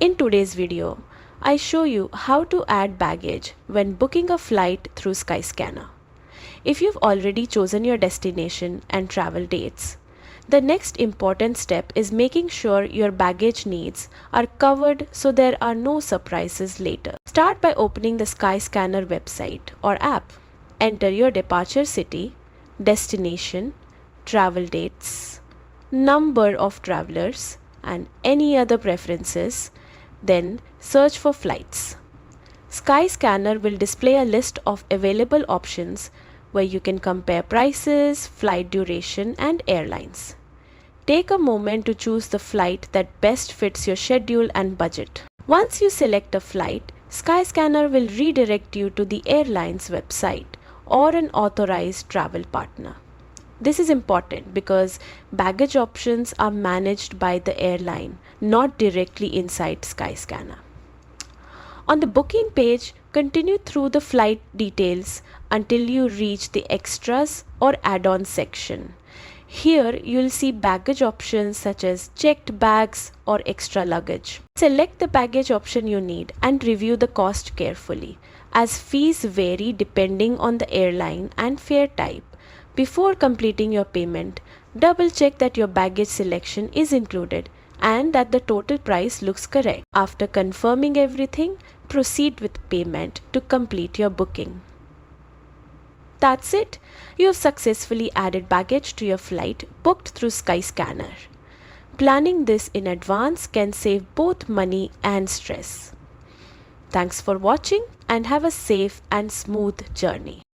In today's video, I show you how to add baggage when booking a flight through Skyscanner. If you've already chosen your destination and travel dates, the next important step is making sure your baggage needs are covered so there are no surprises later. Start by opening the Skyscanner website or app. Enter your departure city, destination, travel dates, number of travelers, and any other preferences. Then search for flights. Skyscanner will display a list of available options where you can compare prices, flight duration, and airlines. Take a moment to choose the flight that best fits your schedule and budget. Once you select a flight, Skyscanner will redirect you to the airline's website or an authorized travel partner. This is important because baggage options are managed by the airline, not directly inside Skyscanner. On the booking page, continue through the flight details until you reach the extras or add-on section. Here you'll see baggage options such as checked bags or extra luggage. Select the baggage option you need and review the cost carefully, as fees vary depending on the airline and fare type. Before completing your payment, double check that your baggage selection is included and that the total price looks correct. After confirming everything, proceed with payment to complete your booking. That's it. You have successfully added baggage to your flight booked through Skyscanner. Planning this in advance can save both money and stress. Thanks for watching and have a safe and smooth journey.